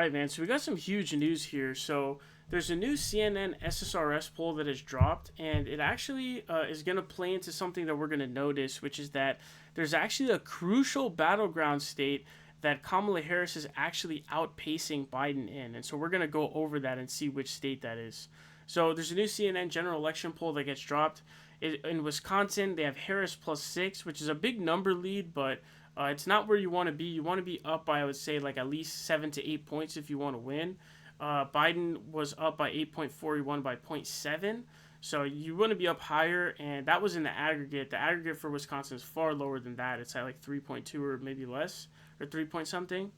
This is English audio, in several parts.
right, man. So we got some huge news here. So there's a new CNN SSRS poll that has dropped, and it actually is going to play into something that we're going to notice, which is that there's actually a crucial battleground state that Kamala Harris is actually outpacing Biden in. And so we're going to go over that and see which state that is. So there's a new CNN general election poll that gets dropped. In Wisconsin, they have Harris +6, which is a big number lead, but it's not where you want to be. You want to be up by, I would say, like at least 7 to 8 points if you want to win. Biden was up by 8.4. He won by 0.7. So you want to be up higher, and that was in the aggregate. The aggregate for Wisconsin is far lower than that. It's at like 3.2 or maybe less, or 3 point something.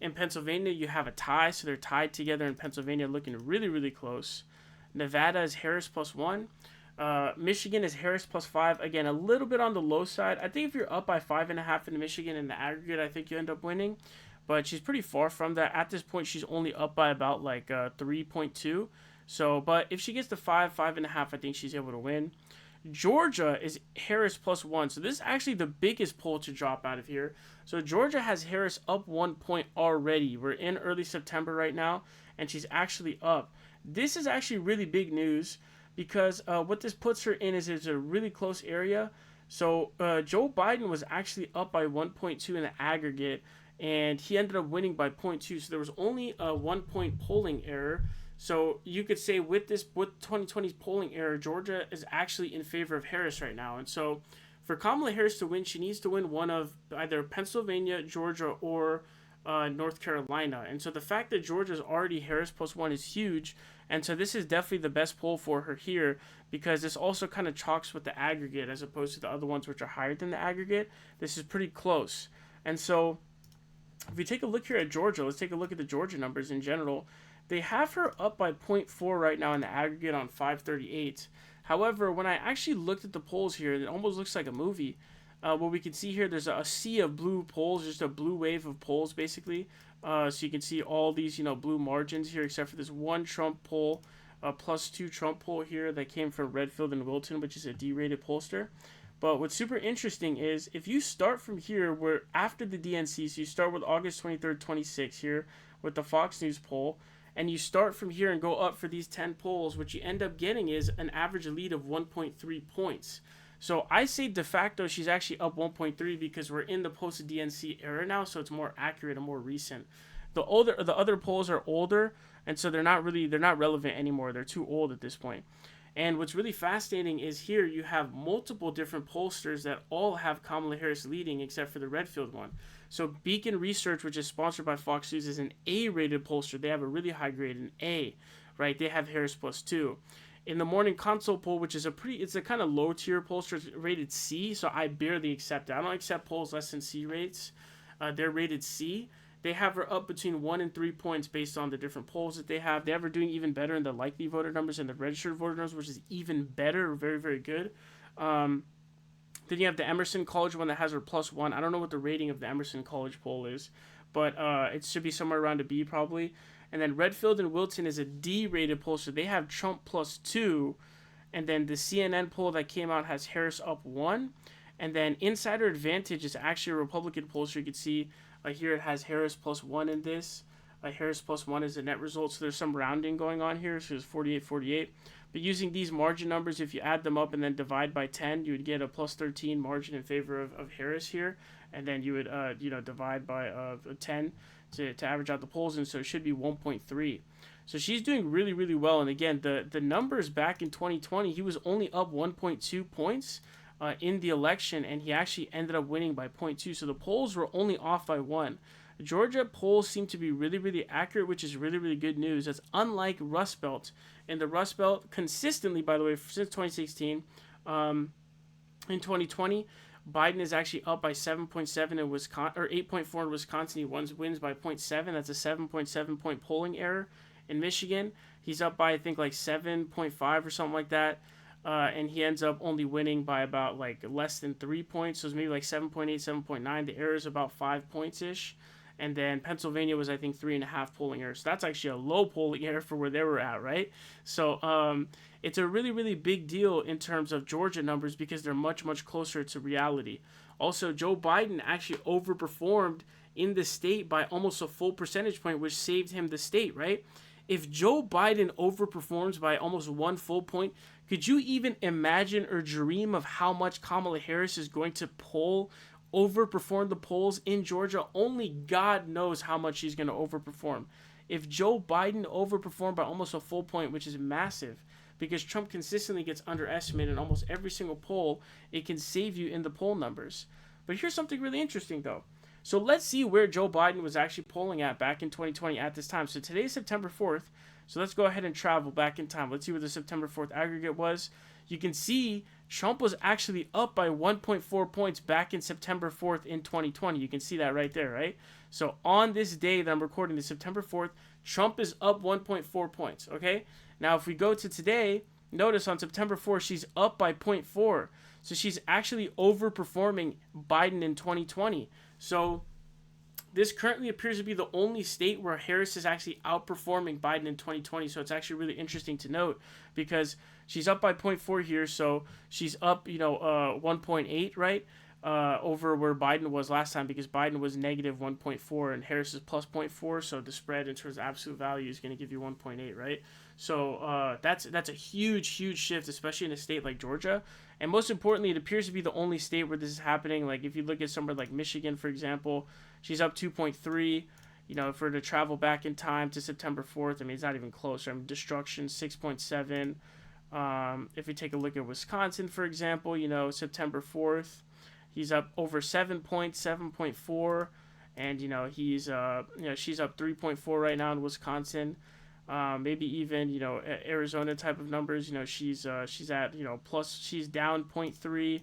In Pennsylvania, you have a tie, so they're tied together in Pennsylvania, looking really, really close. Nevada is Harris +1. Michigan is Harris +5. Again, a little bit on the low side. I think if you're up by 5.5 in Michigan in the aggregate, I think you end up winning. But she's pretty far from that. At this point, she's only up by about like 3.2. So, but if she gets to 5.5, I think she's able to win. Georgia is Harris +1. So this is actually the biggest poll to drop out of here. So Georgia has Harris up 1 point already. We're in early September right now, and she's actually up. This is actually really big news because what this puts her in is it's a really close area. So Joe Biden was actually up by 1.2 in the aggregate, and he ended up winning by 0.2. So there was only a 1 point polling error. So you could say with 2020's polling error, Georgia is actually in favor of Harris right now. And so for Kamala Harris to win, she needs to win one of either Pennsylvania, Georgia, or North Carolina. And so the fact that Georgia is already Harris +1 is huge. And so this is definitely the best poll for her here, because this also kind of chalks with the aggregate as opposed to the other ones which are higher than the aggregate. This is pretty close. And so if we take a look here at Georgia, let's take a look at the Georgia numbers in general. They have her up by 0.4 right now in the aggregate on FiveThirtyEight. However, when I actually looked at the polls here, it almost looks like a movie. What we can see here, there's a sea of blue polls, just a blue wave of polls, basically. So you can see all these, blue margins here, except for this one Trump poll, +2 Trump poll here that came from Redfield and Wilton, which is a D-rated pollster. But what's super interesting is if you start from here, where after the DNC, so you start with August 23rd, 26 here with the Fox News poll, and you start from here and go up for these 10 polls, what you end up getting is an average lead of 1.3 points. So I say de facto she's actually up 1.3 because we're in the post-DNC era now, so it's more accurate and more recent. The other polls are older, and so they're not relevant anymore. They're too old at this point. And what's really fascinating is here you have multiple different pollsters that all have Kamala Harris leading except for the Redfield one. So Beacon Research, which is sponsored by Fox News, is an A-rated pollster. They have a really high grade, an A, right? They have Harris +2. In the Morning Consult poll, which is it's a kind of low tier pollster, it's rated C, so I barely accept it. I don't accept polls less than C rates. They're rated C. They have her up between 1 and 3 points based on the different polls that they have. They have her doing even better in the likely voter numbers and the registered voter numbers, which is even better, very, very good. Then you have the Emerson College one that has her +1. I don't know what the rating of the Emerson College poll is, but it should be somewhere around a B probably. And then Redfield and Wilton is a D-rated poll, so they have Trump +2. And then the CNN poll that came out has Harris up 1. And then Insider Advantage is actually a Republican poll, so you can see here it has Harris +1 in this. Harris +1 is the net result, so there's some rounding going on here, so it's 48-48. But using these margin numbers, if you add them up and then divide by 10, you would get a +13 margin in favor of Harris here. And then you would divide by 10 to average out the polls, and so it should be 1.3. So she's doing really, really well. And again, the numbers back in 2020, he was only up 1.2 points in the election, and he actually ended up winning by 0.2. So the polls were only off by 1. Georgia polls seem to be really, really accurate, which is really, really good news. That's unlike Rust Belt. And the Rust Belt consistently, by the way, since 2016, in 2020, Biden is actually up by 7.7 in Wisconsin, or 8.4 in Wisconsin. He wins by 0.7. That's a 7.7 point polling error. In Michigan, he's up by, I think, like 7.5 or something like that. And he ends up only winning by about like less than 3 points. So it's maybe like 7.8, 7.9. The error is about 5 points-ish. And then Pennsylvania was, I think, 3.5 polling errors. So that's actually a low polling error for where they were at, right? So it's a really, really big deal in terms of Georgia numbers because they're much, much closer to reality. Also, Joe Biden actually overperformed in the state by almost a full percentage point, which saved him the state, right? If Joe Biden overperforms by almost 1 full point, could you even imagine or dream of how much Kamala Harris is going to overperform the polls in Georgia? Only God knows how much she's going to overperform. If Joe Biden overperformed by almost a 1 point, which is massive, because Trump consistently gets underestimated in almost every single poll, it can save you in the poll numbers. But here's something really interesting, though. So let's see where Joe Biden was actually polling at back in 2020 at this time. So today's September 4th. So let's go ahead and travel back in time. Let's see where the September 4th aggregate was. You can see Trump was actually up by 1.4 points back in September 4th in 2020. You can see that right there, right? So on this day that I'm recording, the September 4th, Trump is up 1.4 points, okay? Now, if we go to today, notice on September 4th, she's up by 0.4. So she's actually overperforming Biden in 2020. So this currently appears to be the only state where Harris is actually outperforming Biden in 2020. So it's actually really interesting to note because she's up by 0.4 here. So she's up, 1.8, right? Over where Biden was last time, because Biden was negative 1.4 and Harris is plus 0.4. So the spread in terms of absolute value is going to give you 1.8, right? So that's a huge shift, especially in a state like Georgia. And most importantly, it appears to be the only state where this is happening. Like if you look at somewhere like Michigan, for example, she's up 2.3. For her to travel back in time to September 4th, I mean, it's not even close. Right? Destruction, 6.7. If we take a look at Wisconsin, for example, September 4th, he's up over 7 points, 7.4. And, she's up 3.4 right now in Wisconsin. Maybe even, Arizona type of numbers, she's at, she's down 0.3,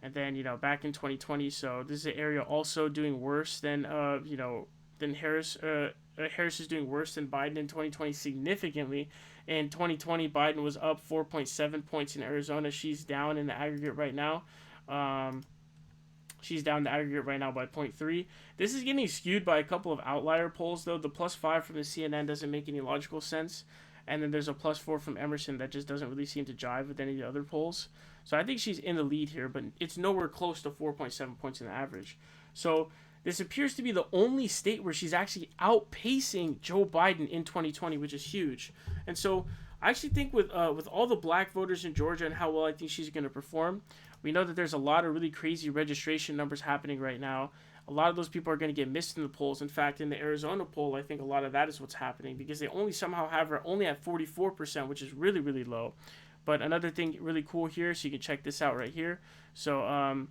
and then, back in 2020. So this is an area also doing worse than Harris. Harris is doing worse than Biden in 2020 significantly. In 2020, Biden was up 4.7 points in Arizona. She's down in the aggregate right now. She's down the aggregate right now by 0.3. This is getting skewed by a couple of outlier polls, though. The +5 from the CNN doesn't make any logical sense. And then there's a +4 from Emerson that just doesn't really seem to jive with any of the other polls. So I think she's in the lead here, but it's nowhere close to 4.7 points in the average. So this appears to be the only state where she's actually outpacing Joe Biden in 2020, which is huge. And so I actually think with all the black voters in Georgia and how well I think she's going to perform, we know that there's a lot of really crazy registration numbers happening right now. A lot of those people are going to get missed in the polls. In fact, in the Arizona poll, I think a lot of that is what's happening because they only somehow have her only at 44%, which is really, really low. But another thing really cool here, so you can check this out right here. So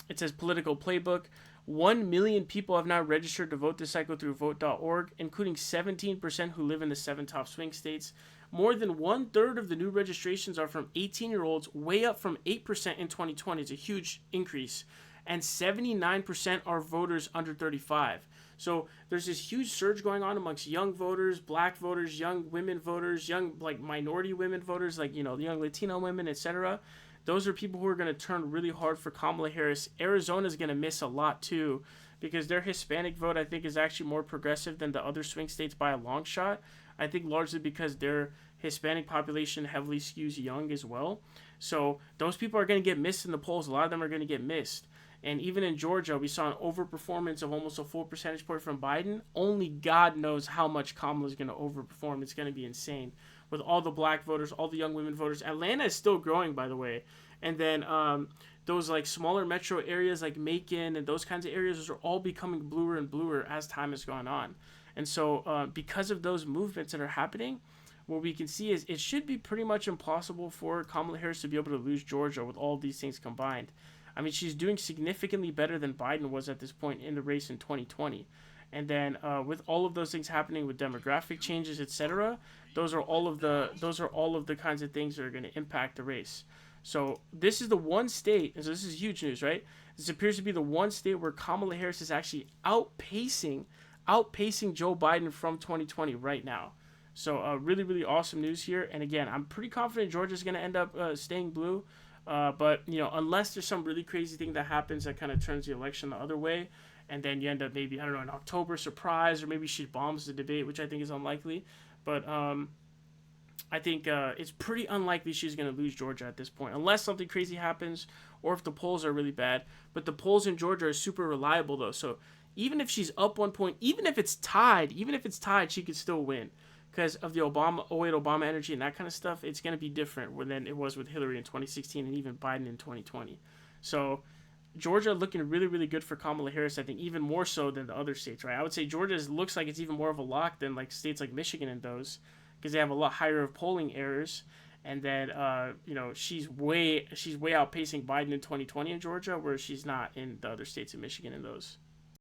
it says political playbook. 1 million people have now registered to vote this cycle through vote.org, including 17% who live in the 7 top swing states. More than 1/3 of the new registrations are from 18-year-olds, way up from 8% in 2020. It's a huge increase. And 79% are voters under 35. So there's this huge surge going on amongst young voters, black voters, young women voters, young minority women voters, young Latino women, etc. Those are people who are going to turn really hard for Kamala Harris. Arizona's going to miss a lot too, because their Hispanic vote, I think, is actually more progressive than the other swing states by a long shot. I think largely because their Hispanic population heavily skews young as well. So those people are going to get missed in the polls. A lot of them are going to get missed. And even in Georgia, we saw an overperformance of almost a full percentage point from Biden. Only God knows how much Kamala is going to overperform. It's going to be insane. With all the black voters, all the young women voters. Atlanta is still growing, by the way. And then those smaller metro areas like Macon and those kinds of areas, those are all becoming bluer and bluer as time has gone on. And so because of those movements that are happening, what we can see is it should be pretty much impossible for Kamala Harris to be able to lose Georgia with all of these things combined. I mean, she's doing significantly better than Biden was at this point in the race in 2020. And then with all of those things happening with demographic changes, etc., those are all of the kinds of things that are going to impact the race. So this is the one state, and so this is huge news, right? This appears to be the one state where Kamala Harris is actually outpacing Joe Biden from 2020 right now. So really, really awesome news here. And again, I'm pretty confident Georgia's going to end up staying blue. But, unless there's some really crazy thing that happens that kind of turns the election the other way, and then you end up maybe, an October surprise, or maybe she bombs the debate, which I think is unlikely. But I think it's pretty unlikely she's going to lose Georgia at this point, unless something crazy happens or if the polls are really bad. But the polls in Georgia are super reliable, though. So Even if she's up 1 point, even if it's tied, she could still win because of the Obama, 08 Obama energy and that kind of stuff. It's going to be different than it was with Hillary in 2016 and even Biden in 2020. So Georgia looking really, really good for Kamala Harris. I think even more so than the other states, right? I would say Georgia looks like it's even more of a lock than like states like Michigan and those, because they have a lot higher of polling errors. And then she's way outpacing Biden in 2020 in Georgia, where she's not in the other states in Michigan and those.